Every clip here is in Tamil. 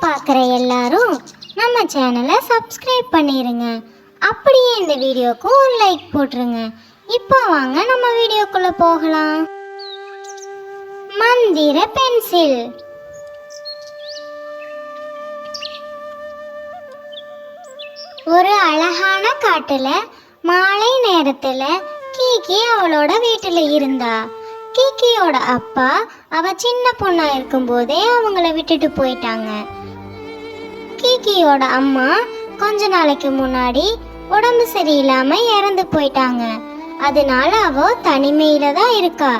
பார்க்குற எல்லாரும் நம்ம சேனலை சப்ஸ்கிரைப் பண்ணிடுங்க. அப்படியே இந்த வீடியோக்கு ஒரு லைக் போட்டுருங்க. இப்போ வாங்க நம்ம வீடியோக்குள்ளே போகலாம். மந்திர பென்சில். ஒரு அழகான காட்டுல மாலை நேரத்துல கீகி அவளோட வீட்டுல இருந்தா. கீகியோட அப்பா அவ சின்ன பொண்ணா இருக்கும்போதே அவங்கள விட்டுட்டு போயிட்டாங்க. கீகியோட அம்மா கொஞ்ச நாளைக்கு முன்னாடி உடம்பு சரியில்லாம இறந்து போயிட்டாங்க. அதனால அவ தனிமையில தான் இருக்கா.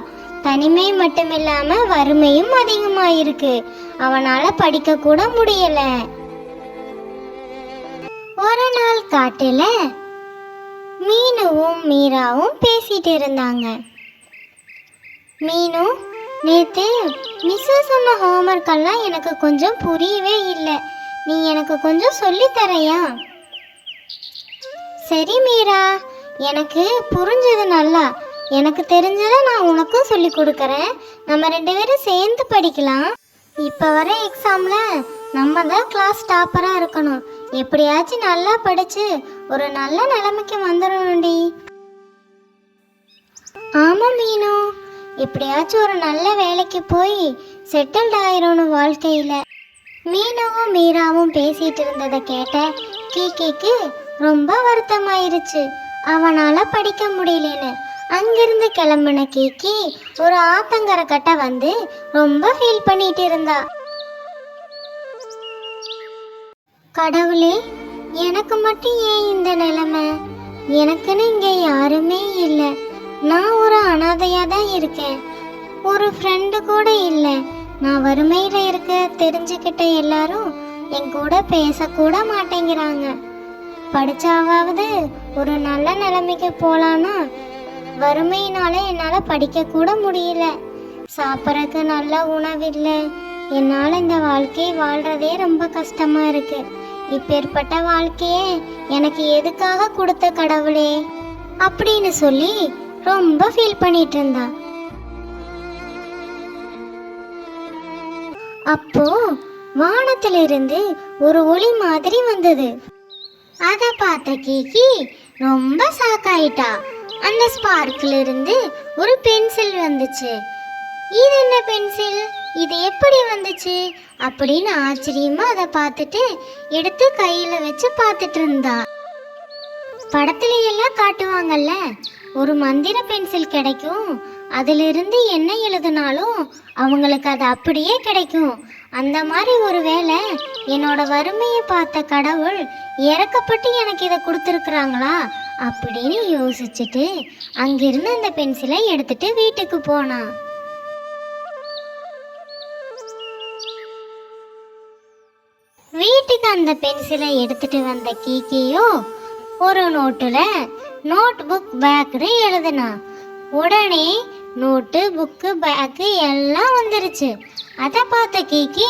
தனிமை மட்டும் இல்லாம வறுமையும் அதிகமா இருக்கு. அவனால படிக்க கூட முடியல. ஒரு நாள் காட்டுல மீனுவும் மீராவும் பேசிட்டு இருந்தாங்க. மீனு, நேத்து மிஸ் சொன்ன ஹோம்ஒர்க் எல்லாம் எனக்கு கொஞ்சம் புரியவே இல்லை. நீ எனக்கு கொஞ்சம் சொல்லி தரையா? சரி மீரா, எனக்கு புரிஞ்சது நல்லா. எனக்கு தெரிஞ்சதை நான் உனக்கும் சொல்லி கொடுக்குறேன். நம்ம 2 பேரும் சேர்ந்து படிக்கலாம். இப்போ வர எக்ஸாம்ல நம்ம தான் கிளாஸ் டாப்பராக இருக்கணும். எப்படியாச்சும் நல்லா படிச்சு ஒரு நல்ல நிலைமைக்கு வந்துடணும்டி. ஆமாம் மீனு, எப்படியாச்சும் ஒரு நல்ல வேலைக்கு போய் செட்டில்ட் ஆயிரணும் வாழ்க்கையில். மீனுவும் மீராவும் பேசிட்டு இருந்ததை கேட்ட கீகிக்கு ரொம்ப வருத்தமாயிருச்சு. அவனால படிக்க முடியலன்னு அங்கிருந்து கிளம்பின கீகி ஒரு ஆத்தங்கரை கட்ட வந்து ரொம்ப ஃபீல் பண்ணிட்டு இருந்தா. கடவுளே, எனக்கு மட்டும் ஏன் இந்த நிலைமை? எனக்குன்னு இங்க யாருமே இல்லை. நான் ஒரு அனாதையா தான் இருக்கேன். ஒரு ஃப்ரெண்டு கூட இல்லை. நான் வறுமையில இருக்க தெரிஞ்சுக்கிட்ட எல்லாரும் என் கூட பேசக்கூட மாட்டேங்கிறாங்க. படிச்சாவது ஒரு நல்ல நிலைமைக்கு போலான்னா வறுமையினால என்னால் படிக்க கூட முடியல. சாப்பிட்றதுக்கு நல்ல உணவில்லை. என்னால் இந்த வாழ்க்கையை வாழ்றதே ரொம்ப கஷ்டமா இருக்கு. இப்பேற்பட்ட வாழ்க்கையே எனக்கு எதுக்காக கொடுத்த கடவுளே அப்படின்னு சொல்லி ரொம்ப ஃபீல் பண்ணிட்டு இருந்தா. அப்போ வானத்திலிருந்து ஒரு ஒளி மாதிரி வந்தது. அதை பார்த்த கீகி ரொம்ப ஷாக்காயிட்டா. அந்த ஸ்பார்க்ல இருந்து ஒரு பென்சில் வந்துச்சு. இது என்ன பென்சில்? இது எப்படி வந்துச்சு அப்படின்னு ஆச்சரியமா அதை பார்த்துட்டு எடுத்து கையில வச்சு பார்த்துட்டு இருந்தா. படத்துல எல்லாம் காட்டுவாங்கல்ல, ஒரு மந்திர பென்சில் கிடைக்கும், அதிலிருந்து என்ன எழுதினாலும் அவங்களுக்கு அது அப்படியே கிடைக்கும். அந்த மாதிரி ஒரு வேளை என்னோட வறுமையை பார்த்த கடவுள் இறக்கப்பட்டு எனக்கு இதை கொடுத்துருக்குறாங்களா அப்படின்னு யோசிச்சுட்டு அங்கிருந்து அந்த பென்சிலை எடுத்துட்டு வீட்டுக்கு போனான். வீட்டுக்கு அந்த பென்சிலை எடுத்துட்டு வந்த கீகியோ ஒரு நோட்டுல நோட் புக் பேக்னு எழுதுனா. உடனே நோட்டு புக்கு பேக்கு எல்லாம் வந்துருச்சு. அதை பார்த்த கீகி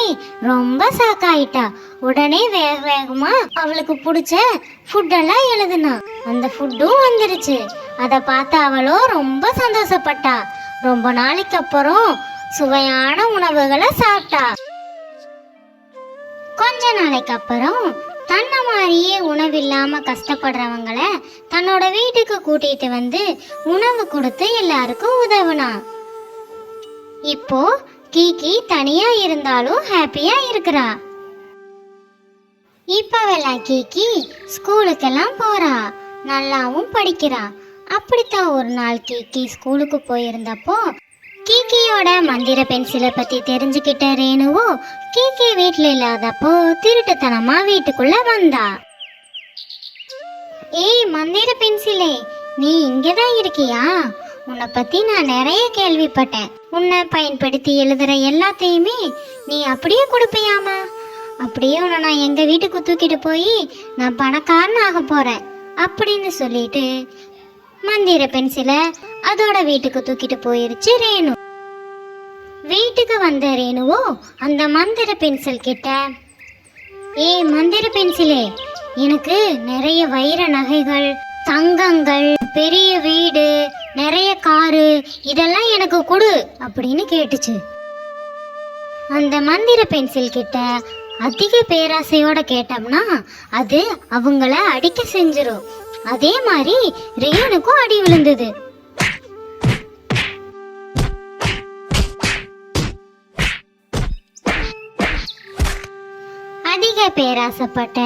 ரொம்ப ஷாக்காயிட்டா. உடனே வேக வேகமா அவளுக்கு பிடிச்ச ஃபுட்டெல்லாம் எழுதுனா. அந்த ஃபுட்டும் வந்துருச்சு. அதை பார்த்து அவளோ ரொம்ப சந்தோஷப்பட்டா. ரொம்ப நாளைக்கு அப்புறம் சுவையான உணவுகளை சாப்பிட்டா. கொஞ்ச நாளைக்கு அப்புறம் தன்னை மாதிரியே உணவில்லாம கஷ்டப்படுறவங்கள தன்னோட வீட்டுக்கு கூட்டிட்டு வந்து உணவு கொடுத்து எல்லாருக்கும் உதவுனா. இப்போ கீகி தனியா இருந்தாலும் ஹாப்பியா இருக்கிறா. இப்பவெல்லாம் கீகி ஸ்கூலுக்கெல்லாம் போறா, நல்லாவும் படிக்கிறா. அப்படித்தான் ஒரு நாள் கீகி ஸ்கூலுக்கு போயிருந்தப்போ கீகியோட மந்திர பென்சிலை பத்தி தெரிஞ்சுக்கிட்ட ரேணுவோ கீகி வீட்டுல இல்லாதப்போ திருட்டுத்தனமா வீட்டுக்குள்ள வந்தா. ஏய் மந்திர பென்சிலே, நீ இங்கதான் இருக்கியா? உன்னை பத்தி நான் நிறைய கேள்விப்பட்டேன். உன்னை பயன்படுத்தி எழுதுற எல்லாத்தையுமே நீ அப்படியே கொடுப்பியாமா? அப்படியே உன்னை நான் எங்க வீட்டுக்கு தூக்கிட்டு போய் நான் பணக்காரன் ஆக போறேன் அப்படின்னு சொல்லிட்டு மந்திர பென்சிலை அதோட வீட்டுக்கு தூக்கிட்டு போயிருச்சு ரேணு. வீட்டுக்கு வந்த ரேணுவோ அந்த மந்திர பென்சில் கிட்ட, ஏய் மந்திர பென்சிலே, எனக்கு நிறைய வைர நகைகள், தங்கங்கள், பெரிய வீடு, நிறைய காரு இதெல்லாம் எனக்கு கொடு அப்படின்னு கேட்டுச்சு. அந்த மந்திர பென்சில் கிட்ட அதிக பேராசையோட கேட்டோம்னா அது அவங்கள அடிக்க செஞ்சிரும். அதே மாதிரி ரேணுக்கும் அடி விழுந்தது. அதிக பேராசைப்பட்ட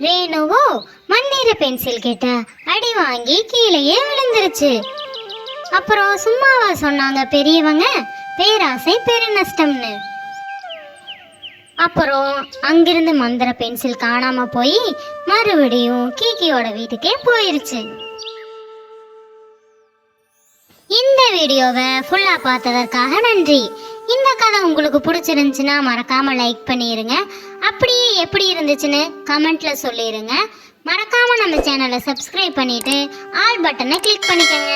ரேணுவோ மந்திர பென்சில் கிட்ட அடி வாங்கி கீழேயே விழுந்துருச்சு. அப்புறம் சும்மாவா சொன்னாங்க பெரியவங்க, பேராசை பெருநஷ்டம்னு. அப்புறம் அங்கிருந்து மந்திர பென்சில் காணாம போய் மறுபடியும் கீக்கியோட வீட்டுக்கே போயிருச்சு. இந்த வீடியோவை ஃபுல்லா பார்த்ததற்காக நன்றி. இந்த கதை உங்களுக்கு பிடிச்சிருந்துச்சுன்னா மறக்காம லைக் பண்ணிருங்க. அப்படியே எப்படி இருந்துச்சுன்னு கமெண்ட்ல சொல்லிருங்க. மறக்காம நம்ம சேனலை சப்ஸ்கிரைப் பண்ணிட்டு ஆல் பட்டனை கிளிக் பண்ணிக்கோங்க.